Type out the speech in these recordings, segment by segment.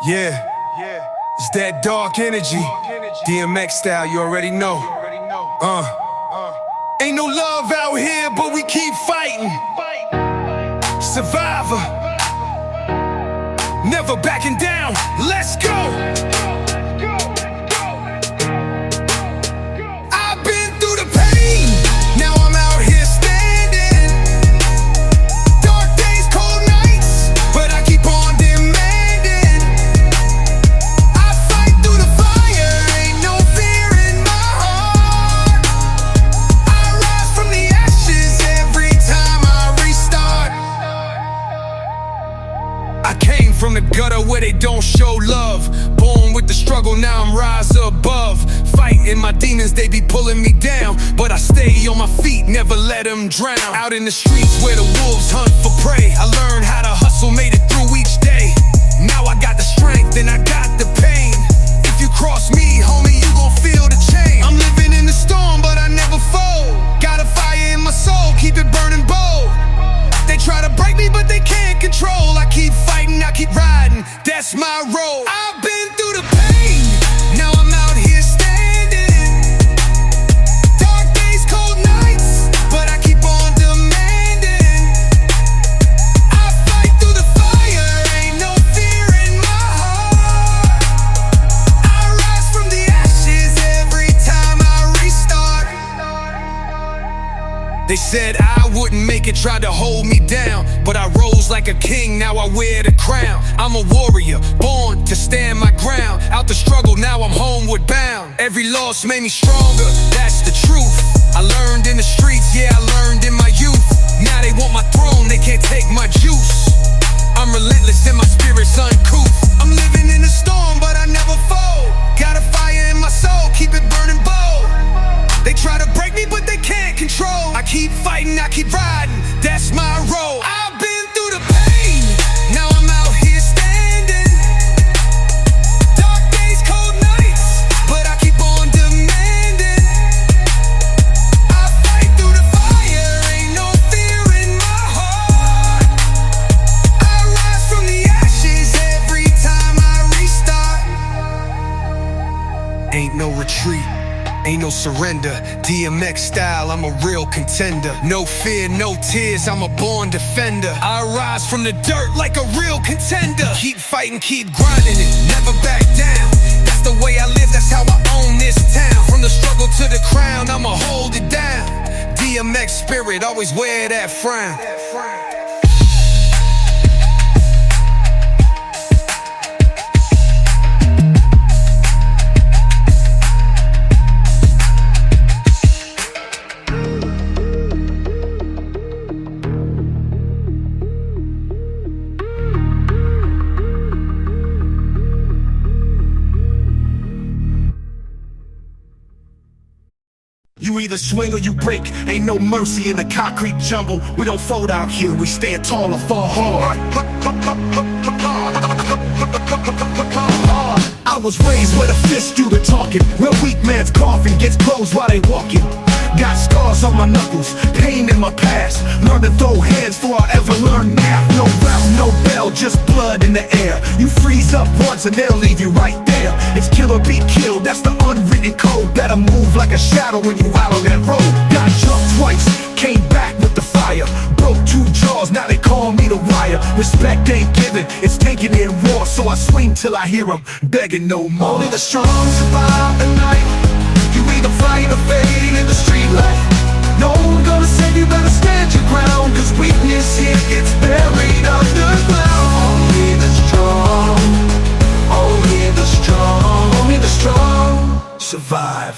Yeah, it's that dark energy, DMX style, you already know. Ain't no love out here, but we keep fighting. Survivor, never backing down, let's go. I've been through the pain, now I'm out here standing. Dark days, cold nights, but I keep on demanding. I fight through the fire, ain't no fear in my heart. I rise from the ashes every time I restart. I came from the gutter where they don't show love. Born with the struggle, now I'm rise above. Fighting my demons, they be pulling me down, but I stay on my feet, never let them drown. Out in the streets where the wolves hunt for prey, I learned how to hustle, made it through each day. Now I got the strength and I got the pain. If you cross me, homie, you gon' feel the change. I'm living in the storm, but I never fold. Got a fire in my soul, keep it burning bold. They try to break me, but they can't control. I keep fighting, I keep riding, that's my role. I've been through the pain, now I'm out here standing. Dark days, cold nights, but I keep on demanding. I fight through the fire, ain't no fear in my heart. I rise from the ashes every time I restart. They said I wouldn't make it, tried to hold me down, but I rose like a king, now I wear the crown. I'm a warrior, born to stand my ground. Out the struggle, now I'm homeward bound. Every loss made me stronger, that's the truth. I learned in the streets, yeah, I learned in my youth. Now they want my throne, they can't take my juice. I'm relentless and my spirit's uncouth. I'm living in the storm, but I never fold. Got a fire in my soul, keep it burning bold. They try to break me, but they can't control. I keep fighting, I keep riding, that's my role. I've been through the pain, now I'm out here standing. Dark days, cold nights, but I keep on demanding. I fight through the fire, ain't no fear in my heart. I rise from the ashes every time I restart. Ain't no retreat, ain't no surrender. DMX style, I'm a real contender. No fear, no tears, I'm a born defender. I rise from the dirt like a real contender. Keep fighting, keep grinding it, never back down. That's the way I live, that's how I own this town. From the struggle to the crown, I'ma hold it down. DMX spirit, always wear that frown. You either swing or you break, ain't no mercy in the concrete jungle. We don't fold out here, we stand tall or fall hard. I was raised where the fists do the talking, where weak man's coffin gets closed while they walking. Got scars on my knuckles, pain in my past. Learn to throw hands before I ever learn math. No rap, no bell, just blood in the air. You freeze up once and they'll leave you right there. It's kill or be killed, that's the unwritten code. Better move like a shadow when you out on that road. Got jumped twice, came back with the fire. Broke 2 jaws, now they call me the wire. Respect ain't given, it's taken in war. So I swing till I hear them begging no more. Only the strong survive the night. You either fight or fade in the street light. No one gonna save you, better stand your ground. Cause weakness here gets buried underground. Only the strong, only the strong, only the strong survive.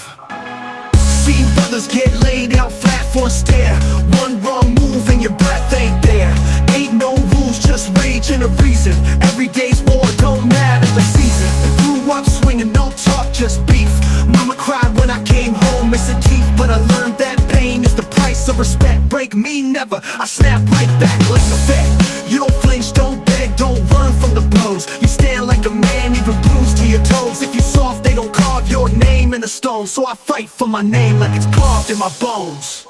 See brothers get laid out flat for a stare. One wrong move and your breath ain't there. Ain't no rules, just rage and a reason. Every day's war, don't matter the season. Grew up swinging, no talk, just beef. Mama cried when I came home, missing teeth. But I learned that pain is the price of respect. Break me never, I snap right back like a vet. You don't flinch, don't beg, don't run from the blows. You stand like a man, even bruised to your toes. If you soft, they don't carve your name in the stone. So I fight for my name like it's carved in my bones.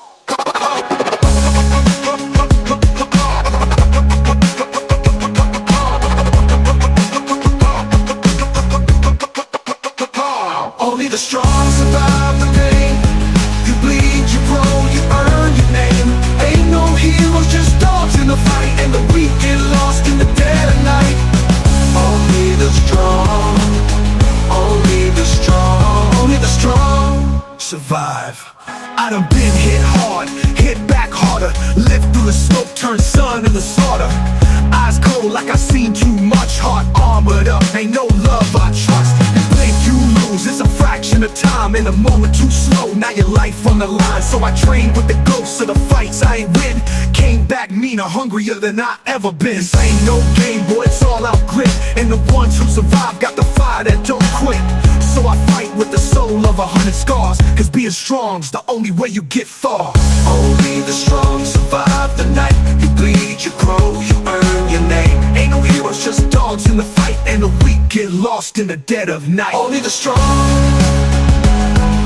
armored up, ain't no love I trust. You blink, you lose, it's a fraction of time. In a moment too slow, now your life on the line. So I trained with the ghosts of the fights I ain't win. Came back meaner, hungrier than I ever been. This ain't no game, boy, it's all out grit. And the ones who survive got the fire that don't quit. So I fight with the soul of 100 scars, cause being strong's the only way you get far. Only the strong survive the night. You bleed, you grow, you earn your name. Ain't no heroes, just dogs in the fight. And the weak get lost in the dead of night. Only the strong,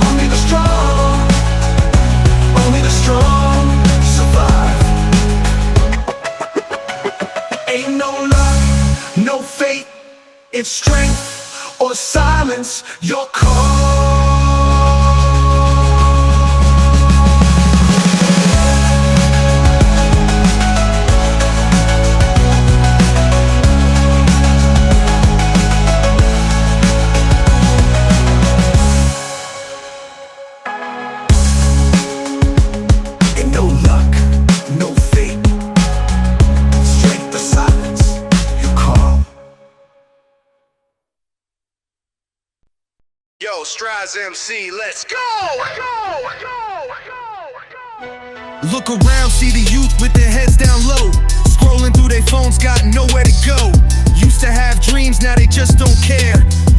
only the strong, only the strong survive. Ain't no luck, no fate, it's strength or silence, your call. Ain't no luck, no fate, strength or silence, your call. Yo, ZTRAZE MC, let's go! Look around, see the youth with their heads down low, scrolling through their phones, got nowhere to go. Used to have dreams, now they just don't care.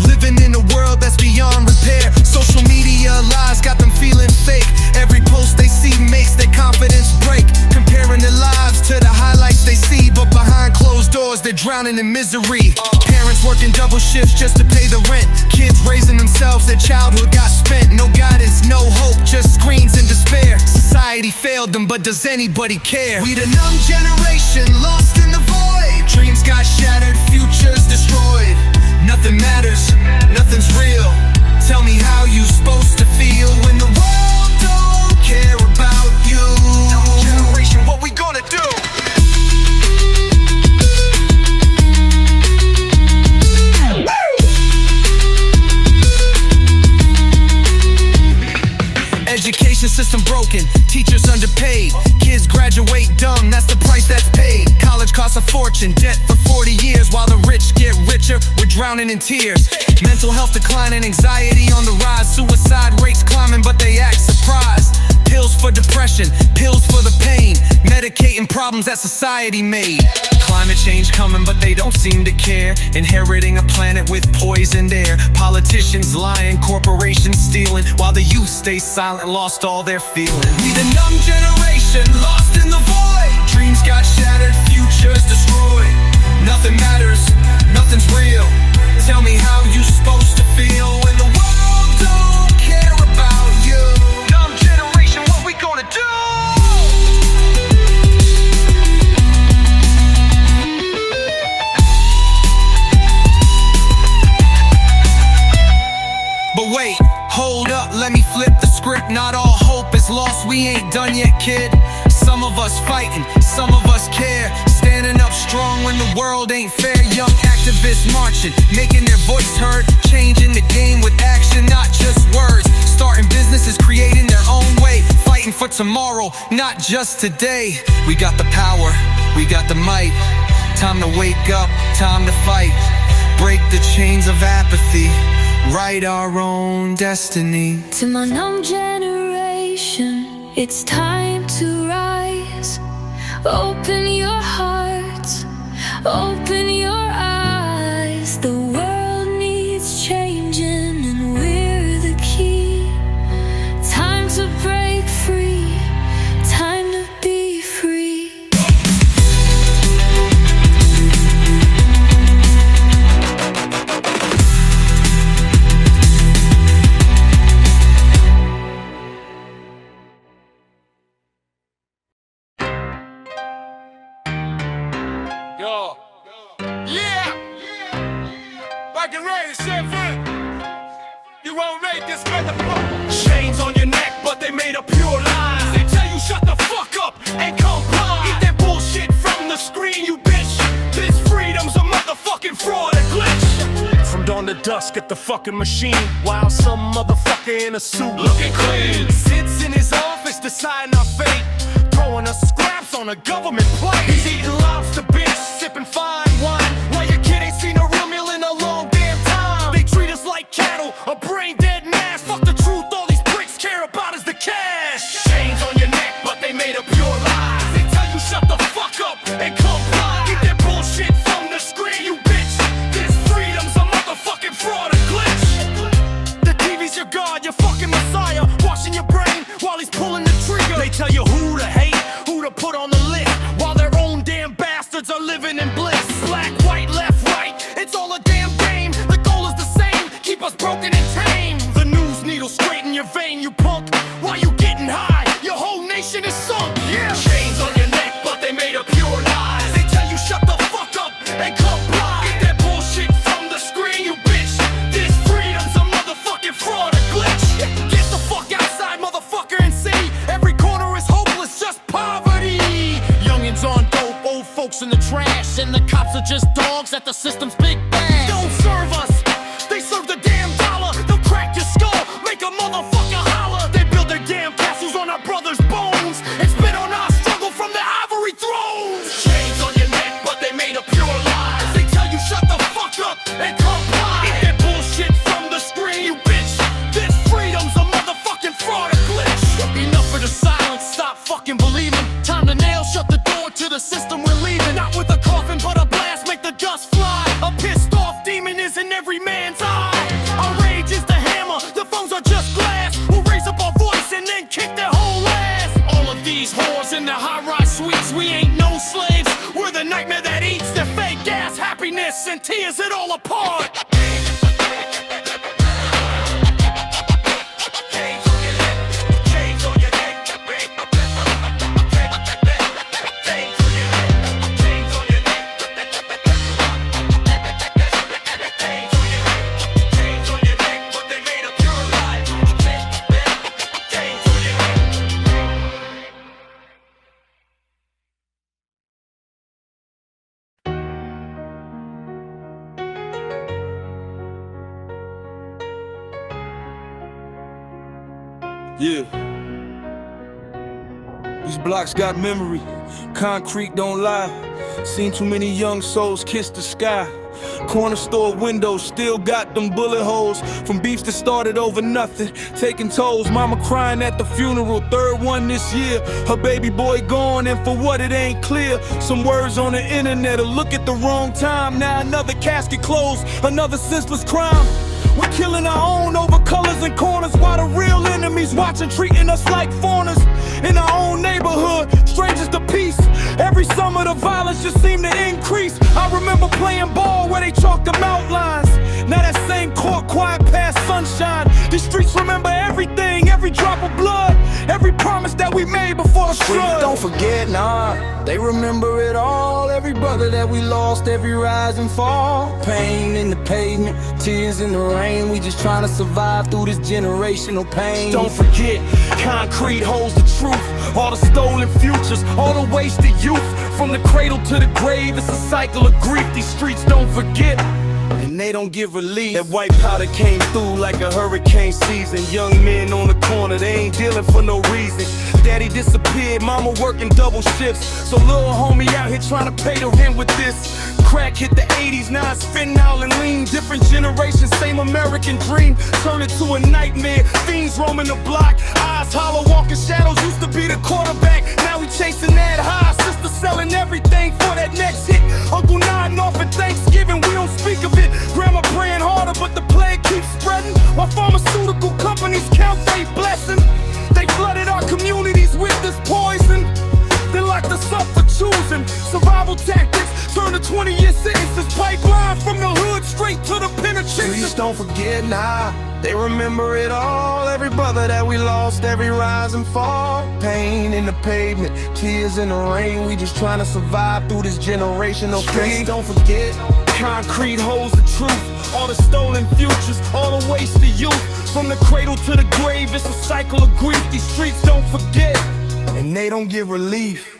Living in a world that's beyond repair. Social media lies got them feeling fake. Every post they see makes their confidence break. Comparing their lives to the highlights they see, but behind closed doors they're drowning in misery. Parents working double shifts just to pay the rent. Kids raising themselves, their childhood got spent. No guidance, no hope, just screens and despair. Society failed them, but does anybody care? We the numb generation, lost in the void. Dreams got shattered, futures destroyed. Nothing matters, nothing's real. Tell me how you supposed to feel when the world don't care about you. Numb generation, what we gonna do? Education system broken, teachers underpaid. Kids graduate dumb, that's the price that's paid. College costs a fortune, debt for 40 years. While the rich get richer, we're drowning in tears. Mental health declining, anxiety on the rise. Suicide rates climbing, but they act surprised. Pills for depression, pills for the pain. Medicating problems that society made. Climate change coming, but they don't seem to care. Inheriting a planet with poisoned air. Politicians lying, corporations stealing, while the youth stay silent, lost all their feeling. We the numb generation, lost in the void. Dreams got shattered, futures destroyed. Nothing matters, nothing's real. Tell me how you supposed to feel when the world don't care about you. Numb generation, what we gonna do? But wait, hold up, let me flip the script. Not all hope is lost, we ain't done yet, kid. Some of us fighting, some of us care. Standing up strong when the world ain't fair. Young activists marching, making their voice heard. Changing the game with action, not just words. Starting businesses, creating their own way. Fighting for tomorrow, not just today. We got the power, we got the might. Time to wake up, time to fight. Break the chains of apathy. Write our own destiny. To my numb generation, it's time to rise. Open your hearts, open your eyes. The world needs changing and we're the key. Time to break free, time to be free. Yo. Yeah. Back and ready, set free. You won't make this motherfucker. Chains on your neck, but they made of pure lies. They tell you shut the fuck up and comply. Eat that bullshit from the screen, you bitch. This freedom's a motherfucking fraud and glitch. From dawn to dusk at the fucking machine, while some motherfucker in a suit looking clean sits in his office deciding our fate, throwing us scraps on a government plate. He's eating lobster, bitch, sipping fine wine, while your kid ain't seen a real meal in system's big bad. Don't serve us, they serve the damn dollar. They'll crack your skull, make a motherfucker holler. They build their damn castles on our brothers' bones and spit on our struggle from the ivory thrones. Chains on your neck, but they made of pure lies. They tell you shut the fuck up and comply. Eat that bullshit from the screen, you bitch. This freedom's a motherfucking fraud, a glitch. Enough of the silence, stop fucking believing. Time to nail shut the door to the system we're leaving. Not with a coffin but a blast, make the dust fly. A pissed off demon is in every man's eye. Our rage is the hammer, the phones are just glass. We'll raise up our voice and then kick their whole ass. All of these whores in the high-rise suites, we ain't no slaves. We're the nightmare that eats the fake ass happiness and tears it all apart. Yeah. These blocks got memory, concrete don't lie. Seen too many young souls kiss the sky. Corner store windows still got them bullet holes from beefs that started over nothing, taking tolls. Mama crying at the funeral, third one this year. Her baby boy gone, and for what it ain't clear. Some words on the internet, a look at the wrong time. Now another casket closed, another senseless crime. We're killing our own over colors and corners, while the real enemies watching, treating us like foreigners. In our own neighborhood, strangers to peace. Every summer the violence just seemed to increase. I remember playing ball where they chalked them outlines. Now that same court quiet past sunshine. The streets remember everything, every drop of blood, every promise that we made before the flood. Don't forget, nah, they remember it all. Every brother that we lost, every rise and fall. Pain in the pavement, tears in the rain. We just trying to survive through this generational pain. Don't forget, concrete holds the truth. All the stolen futures, all the wasted youth. From the cradle to the grave, it's a cycle of grief. These streets don't forget, and they don't give relief. That white powder came through like a hurricane season. Young men on the corner, they ain't dealing for no reason. Daddy disappeared, mama working double shifts. So little homie out here trying to pay the rent with this. Crack hit the 80s, now it's fentanyl and lean. Different generation, same American dream. Turn it to a nightmare, fiends roaming the block. Eyes hollow, walking shadows, used to be the quarterback. Now we chasing that high, sister selling everything for that next hit. Uncle nodding off at Thanksgiving, we don't speak of it. Grandma praying harder, but the plague keeps spreading. While pharmaceutical companies count their blessing. They flooded our communities with this poison. They locked us up for choosing survival tactics. Turn to 20-year sentences. Pipeline from the hood straight to the penitentiary. Please don't forget, nah, they remember it all. Every brother that we lost, every rise and fall. Pain in the pavement, tears in the rain. We just trying to survive through this generational pain. Don't forget, concrete holds the truth. All the stolen futures, all the wasted youth. From the cradle to the grave, it's a cycle of grief. These streets don't forget, and they don't give relief.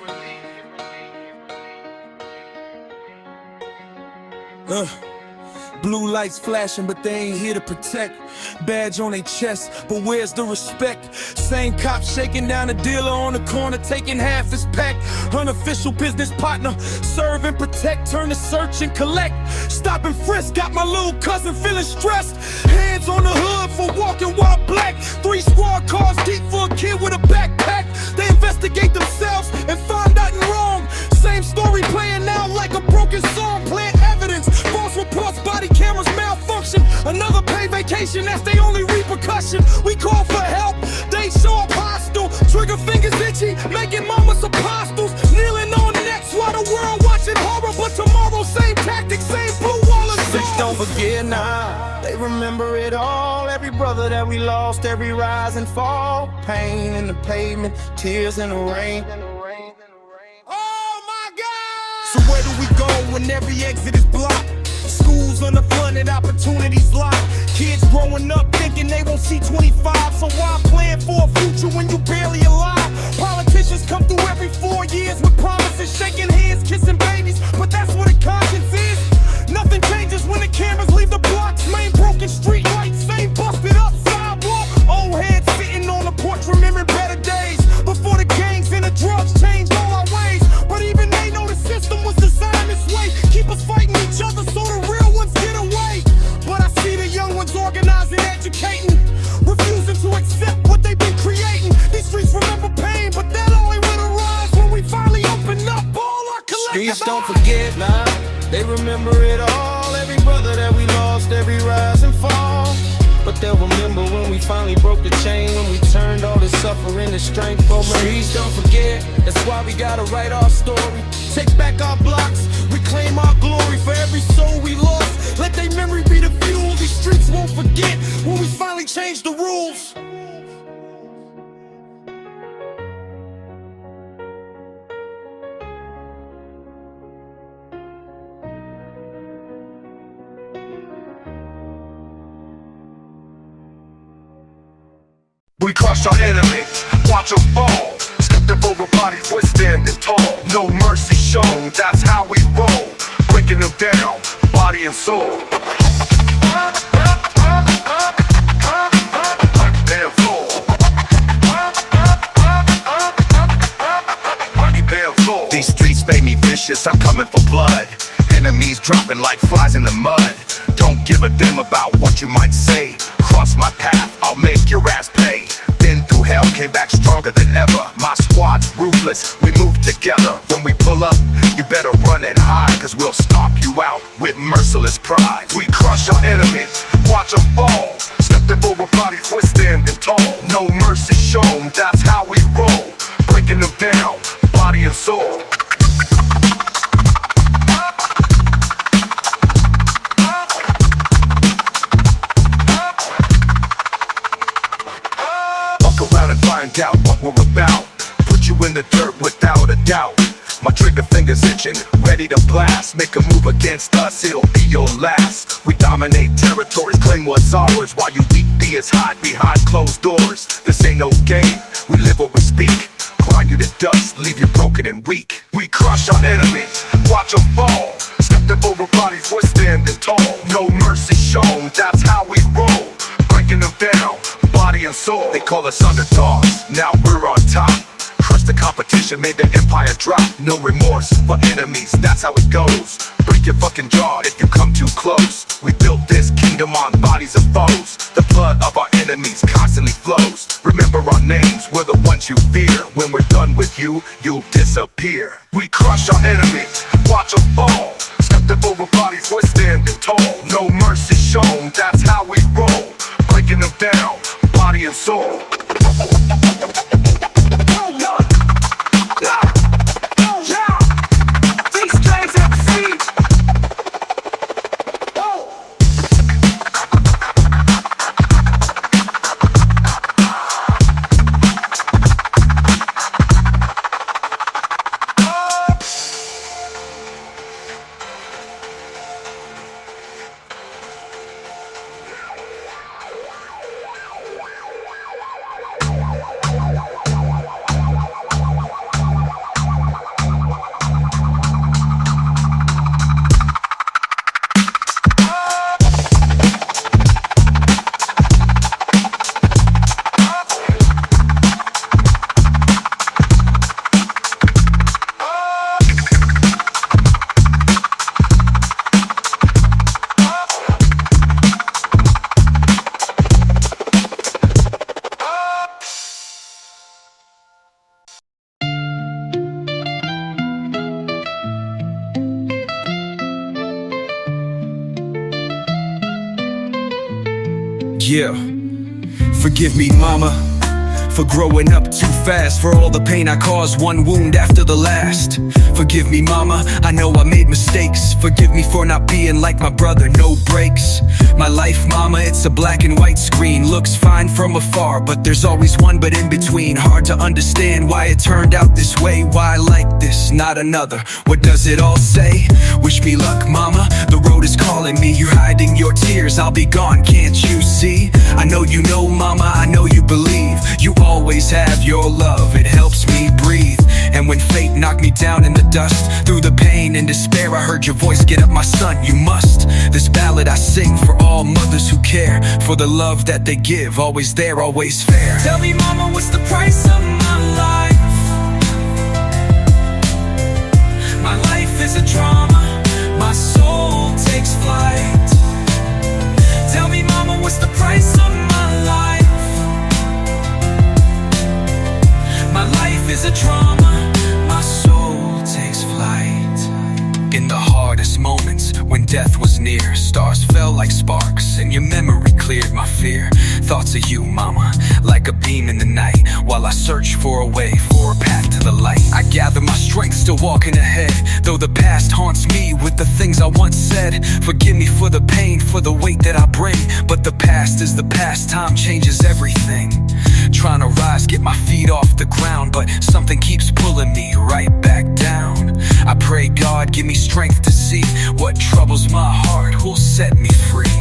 Blue lights flashing, but they ain't here to protect. Badge on their chest, but where's the respect? Same cop shaking down a dealer on the corner, taking half his pack. Unofficial business partner, serve and protect, turn to search and collect. Stop and frisk, got my little cousin feeling stressed. Hands on the hood for walking while black. 3 squad cars deep for a kid with a backpack. They investigate themselves and find nothing wrong. Same story playing out like a broken song. Plant evidence, false reports, body cameras malfunction. Another paid vacation, that's their only repercussion. We call for help, they show up hostile. Trigger fingers itchy, making mamas apostles. Kneeling on necks while the world watching horror. But tomorrow, same tactics, same blue wall of Six, don't forget, nah, they remember it all. Every brother that we lost, every rise and fall. Pain in the pavement, tears in the rain. So where do we go when every exit is blocked? Schools underfunded, opportunities locked. Kids growing up thinking they won't see 25. So why plan for a future when you barely alive? Politicians come through every 4 years with promises, shaking hands, kissing babies. But that's what a conscience is. Nothing changes. every rise and fall. But they'll remember when we finally broke the chain, when we turned all this suffering to strength for me. Please don't forget, that's why we gotta write our story. Take back our blocks, reclaim our glory. For every soul we lost, let their memory be the fuel these streets won't forget when we finally change the rules. We crush our enemies, watch them fall. Stepped up over bodies, we're standing tall. No mercy shown, that's how we roll. Breaking them down, body and soul. These streets made me vicious, I'm coming for blood. Enemies dropping like flies in the mud. Don't give a damn about what you might say. Cross my path, I'll make your ass pay. Been through hell, came back stronger than ever. My squad's ruthless, we move together. When we pull up, you better run and hide, cause we'll stomp you out with merciless pride. We crush our enemies, watch them fall. Stepping over bodies, we're standing tall. No mercy shown, that's how we roll. Breaking them down, body and soul. Find out what we're about. Put you in the dirt without a doubt. My trigger finger's itching, ready to blast. Make a move against us, it'll be your last. We dominate territories, claim what's ours, while you weak beers hide behind closed doors. This ain't no game, we live what we speak. Grind you to dust, leave you broken and weak. We crush our enemies, watch them fall. Stepping over bodies, we're standing tall. No mercy shown, that's how we roll. Breaking them down, body and soul. They call us underdogs, now we're on top. Crush the competition, made the empire drop. No remorse for enemies, that's how it goes. Break your fucking jaw if you come too close. We built this kingdom on bodies of foes. The blood of our enemies constantly flows. Remember our names, we're the ones you fear. When we're done with you, you'll disappear. We crush our enemies, watch them fall. Stepped over bodies, we're standing tall. No mercy shown, that's how we roll. Breaking them down, body and soul. ZTRAZE MC. Yeah, forgive me, mama, for growing up too fast. For all the pain I caused, one wound after the last. Forgive me, mama, I know I made mistakes. Forgive me for not being like my brother, no breaks. My life, mama, it's a black and white screen. Looks fine from afar, but there's always one but in between. Hard to understand why it turned out this way. Why like this, not another? What does it all say? Wish me luck, mama, the road is calling me. You're hiding your tears, I'll be gone, can't you see? I know you know, mama, I know you believe. You always have your love, it helps me breathe. And when fate knocked me down in the dust, through the pain and despair, I heard your voice, get up my son, you must. This ballad I sing for all mothers who care, for the love that they give, always there, always fair. Tell me, mama, what's the price of my life? My life is a drama, my soul takes flight. Tell me, mama, what's the price of my life? My life is a drama, my soul takes flight. In the hardest moments, when death was near, stars fell like sparks, and your memory cleared my fear. Thoughts of you, mama, like a beam in the night, while I search for a way, for a path to the light. I gather my strength, still walking ahead, though the past haunts me with the things I once said. Forgive me for the pain, for the weight that I bring, but the past is the past, time changes everything. Trying to rise, get my feet off the ground, but something keeps pulling me right back down. I pray God give me strength to see what troubles my heart, who'll set me free.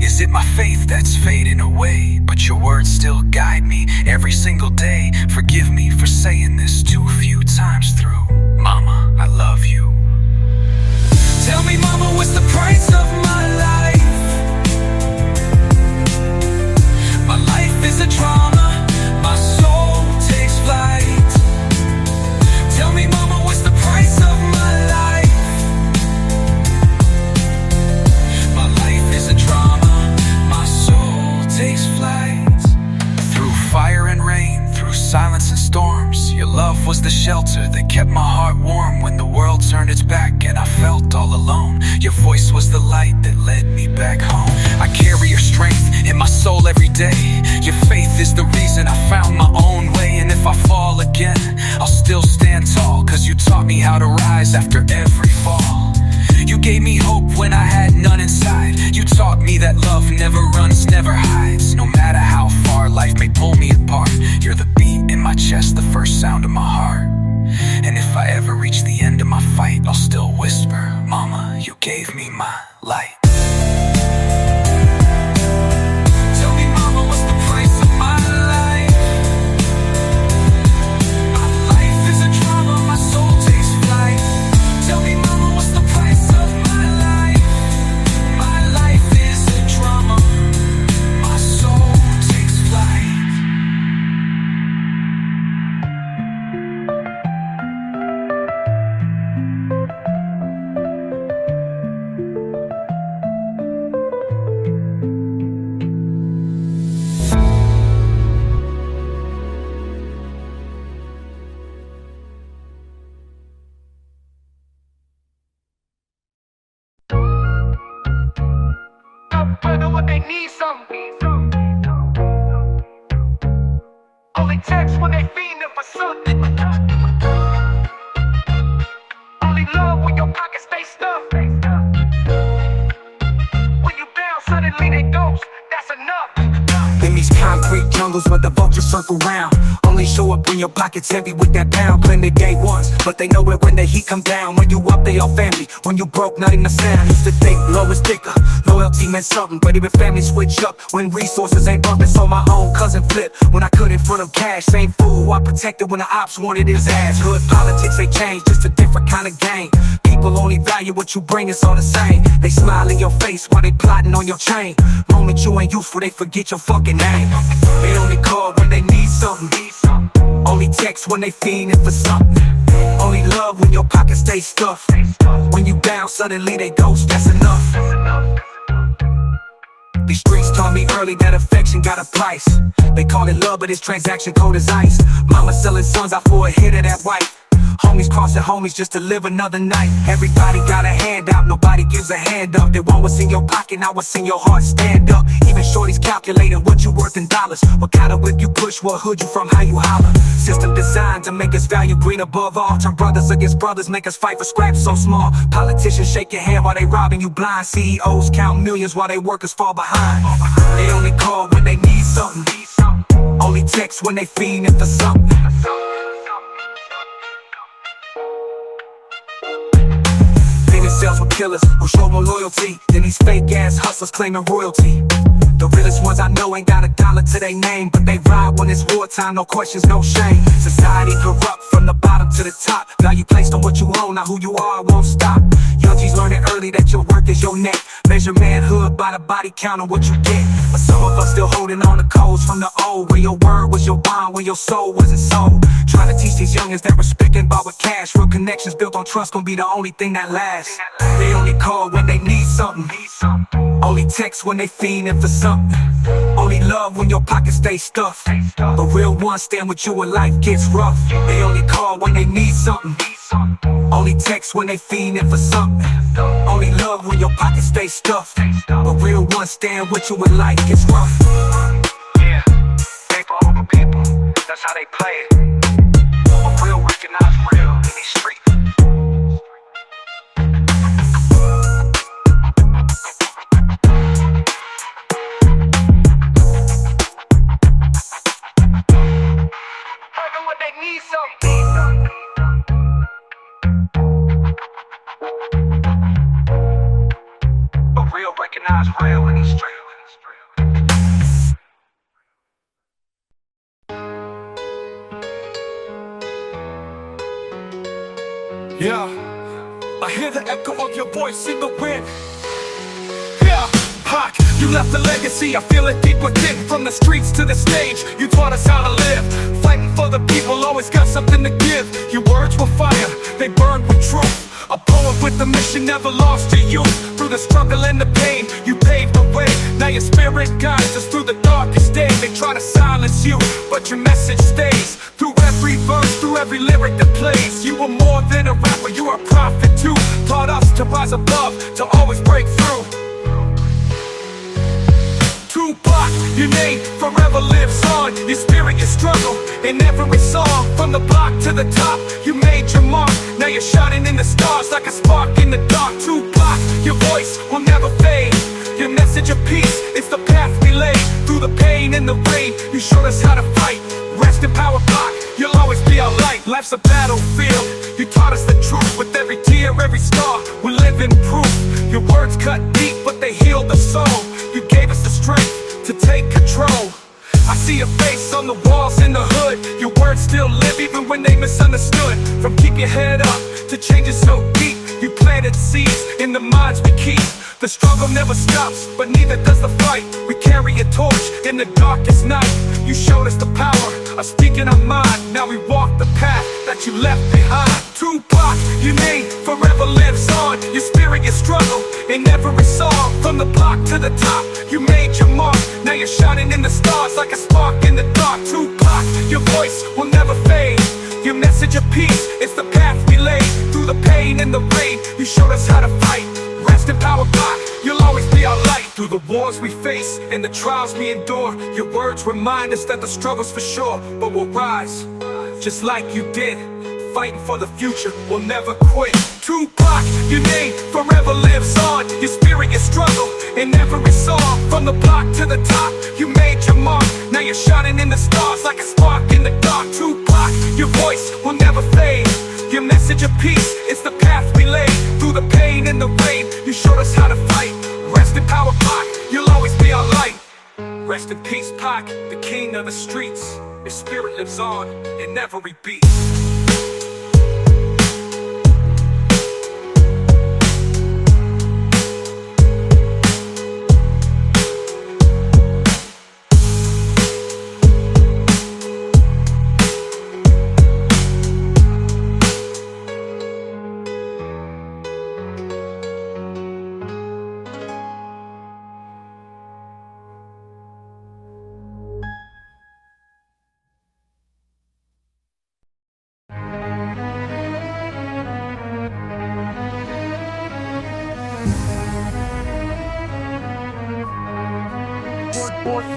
Is it my faith that's fading away? But your words still guide me every single day. Forgive me for saying this too few times through. Mama, I love you. Tell me, mama, what's the price of my life? My life is a drama, my soul takes flight. Tell me, mama, what's the price of my life? My life is a drama, my soul takes flight. Through fire and rain, through silence and storms, your love was the shelter that kept my heart warm. When the world turned its back and I felt all alone, your voice was the light that led me back home. I carry your strength in my soul every day. Your faith is the reason I found my own way. And if I fall again, I'll still stand tall, 'cause you taught me how to rise after every fall. You gave me hope when I had none inside. You taught me that love never runs, never hides. No matter how far life may pull me apart, you're the beat in my chest, the first sound of my heart. And if I ever reach the end of my fight, I'll still whisper, Mama, you gave me my light. Tell me, Mama, what's the price of my life? My life is a drama, my soul takes flight. Tell me, Mama, what's the price of my life? My life is a drama, my soul takes flight. What they need something. Only text when they fiending for something. Only love when your pockets stay stuffed. When you down, suddenly they ghost. That's enough. In these concrete jungles where the vultures circle round, only show up when your pocket's heavy with that pound. Plenty day ones, but they know it when the heat come down. When you up, they all family. When you broke, nothing to sound. Used to think low is thicker, loyalty meant something, but even family switch up when resources ain't bumping. So my own cousin flip when I couldn't front him cash. Same fool who I protected when the ops wanted his ass. Hood politics, they change, just a different kind of game. People only value what you bring, it's all the same. They smile in your face while they plotting on your chain. Moment you ain't useful, they forget your fucking name. They only call when they need something. Only text when they fiending for something. Only love when your pockets stay stuffed. When you down, suddenly they ghost, that's enough. These streets taught me early that affection got a price. They call it love, but its transaction code is ice. Mama selling sons out for a hit of that white. Homies crossing homies just to live another night. Everybody got a hand out, nobody gives a hand up. They want what's in your pocket, not what's in your heart, stand up. Even shorties calculating what you worth in dollars. What kind of whip you push, what hood you from, how you holler. System designed to make us value green above all. Turn brothers against brothers, make us fight for scraps so small. Politicians shake your hand while they robbing you blind. CEOs count millions while they workers fall behind. They only call when they need something. Only text when they fiending for something. Sales with killers who show no loyalty. Then these fake ass hustlers claiming royalty. The realest ones I know ain't got a dollar to their name, but they ride when it's wartime, no questions, no shame. Society corrupt from the bottom to the top. Value placed on what you own, not who you are, won't stop. Young G's learning early that your worth is your net. Measure manhood by the body count on what you get. But some of us still holding on to codes from the old, where your word was your bond, when your soul wasn't sold. Trying to teach these youngins that respect and bought with cash. Real connections built on trust gon' be the only thing that lasts. They only call when they need something. Only text when they fiending for something. Only love when your pockets stay stuffed. The real ones stand with you when life gets rough. They only call when they need something. Only text when they fiending for something. Only love when your pockets stay stuffed. The real ones stand with you when life gets rough. Yeah, they for all the people, that's how they play it. But real recognize real in these streets. Even when they need something. But real recognize real in these streets. Yeah, I hear the echo of your voice in the wind. Yeah, Pac, you left a legacy, I feel it deep within. From the streets to the stage, you taught us how to live. Fighting for the people, always got something to give. Your words were fire, they burned with truth. A poet with a mission never lost to you. Through the struggle and the pain, you paved the way. Now your spirit guides us through the darkest day. They try to silence you, but your message stays. Through every verse, through every lyric that plays. You were more than a rapper, you were a prophet too. Taught us to rise above, to always break through. Tupac, your name forever lives on. Your spirit, your struggle, in every song. From the block to the top, you made your mark. Now you're shining in the stars like a spark in the dark. Tupac, your voice will never fade. Your message of peace, it's the path we laid. Through the pain and the rain, you showed us how to fight. Rest in power, Pac, you'll always be our light. Life's a battlefield, you taught us the truth. With every tear, every scar, we're living proof. Your words cut deep, but they healed the soul. You gave us the strength to take control. I see your face on the walls in the hood. Your words still live even when they misunderstood. From keep your head up to changes so deep. You planted seeds in the minds we keep. The struggle never stops, but neither does the fight. We carry a torch in the darkest night. You showed us the power of speaking our mind. Now we walk the path that you left behind. Tupac, your name forever lives on. Your spirit, your struggle in every song. From the block to the top, you made your mark. Now you're shining in the stars like a spark in the dark. Tupac, your voice will never fade. Your message of peace, it's the path we laid. Through the pain and the rain, you showed us how to fight. Rest in power, Pac, you'll always be our light. Through the wars we face and the trials we endure, your words remind us that the struggle's for sure, but we'll rise, just like you did. Fighting for the future, we'll never quit. Tupac, your name forever lives on. Your spirit, your struggle in every song. From the block to the top, you made your mark. Now you're shining in the stars like a spark in the dark. Tupac, your voice will never fade. Your message of peace, it's the path we laid. Through the pain and the rain, you showed us how to fight. Rest in power, Pac, you'll always be our light. Rest in peace, Pac, the king of the streets. Your spirit lives on in every beat.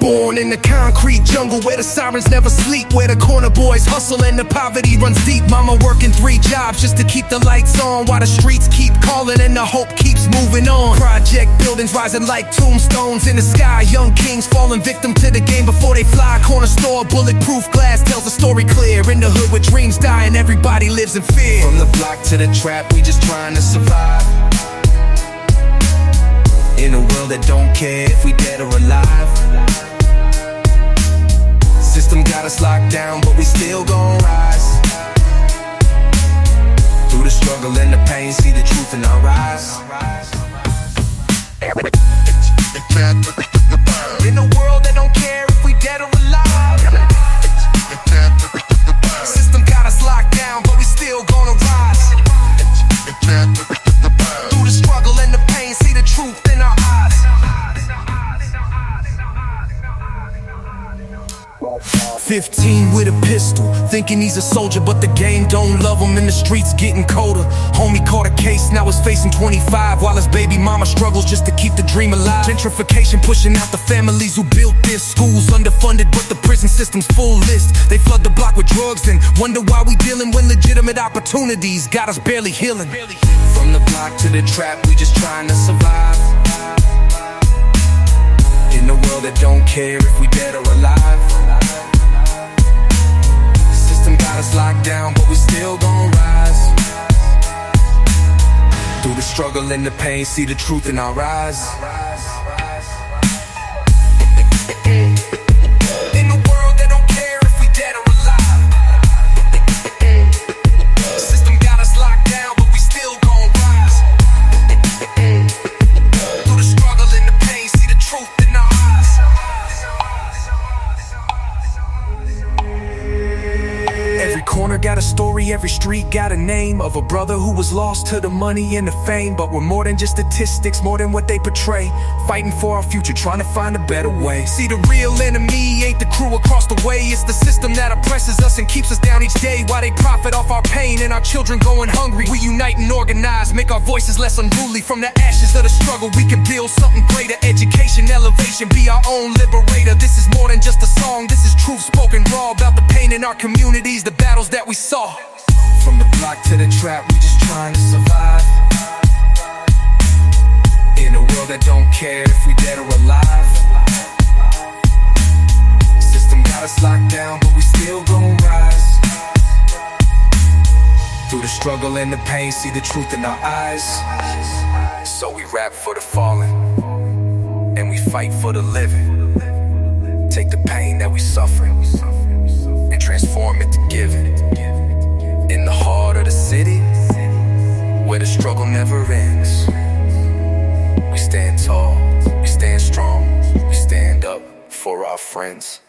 Born in the concrete jungle where the sirens never sleep, where the corner boys hustle and the poverty runs deep. Mama working 3 jobs just to keep the lights on, while the streets keep calling and the hope keeps moving on. Project buildings rising like tombstones in the sky. Young kings falling victim to the game before they fly. Corner store, bulletproof glass tells the story clear. In the hood where dreams die and everybody lives in fear. From the block to the trap, we just trying to survive. In a world that don't care if we dead or alive. System got us locked down, but we still gon' rise. Through the struggle and the pain, see the truth in our eyes. In a world that don't care if we dead or alive. System got us locked down, but we still gonna rise. Through the struggle and the pain, see the truth in our eyes. 15 with a pistol, thinking he's a soldier, but the game don't love him and the streets getting colder. Homie caught a case, now he's facing 25, while his baby mama struggles just to keep the dream alive. Gentrification pushing out the families who built this. Schools underfunded, but the prison system's full list. They flood the block with drugs and wonder why we dealing when legitimate opportunities got us barely healing. From the block to the trap, we just trying to survive. In a world that don't care if we dead or alive. The system got us locked down, but we still gon' rise. Through the struggle and the pain, see the truth in our eyes. In a world that don't care if we dead or alive. The system got us locked down, but we still gon' rise. Through the struggle and the pain, see the truth in our eyes. Every corner got a story, every street got a name of a brother who was lost to the money and the fame. But we're more than just statistics, more than what they portray. Fighting for our future, trying to find a better way. See, the real enemy ain't the crew across the way. It's the system that oppresses us and keeps us down each day, while they profit off our pain and our children going hungry. We unite and organize, make our voices less unruly. From the ashes of the struggle, we can build something greater. Education, elevation, be our own liberator. This is more than just a song, this is truth spoken raw about the pain in our communities, the battles that we saw. From the block to the trap, we just trying to survive. In a world that don't care if we dead or alive. System got us locked down, but we still gon' rise. Through the struggle and the pain, see the truth in our eyes. So we rap for the fallen, and we fight for the living. Take the pain that we suffer and transform it to giving. In the heart of the city, where the struggle never ends, we stand tall, we stand strong, we stand up for our friends.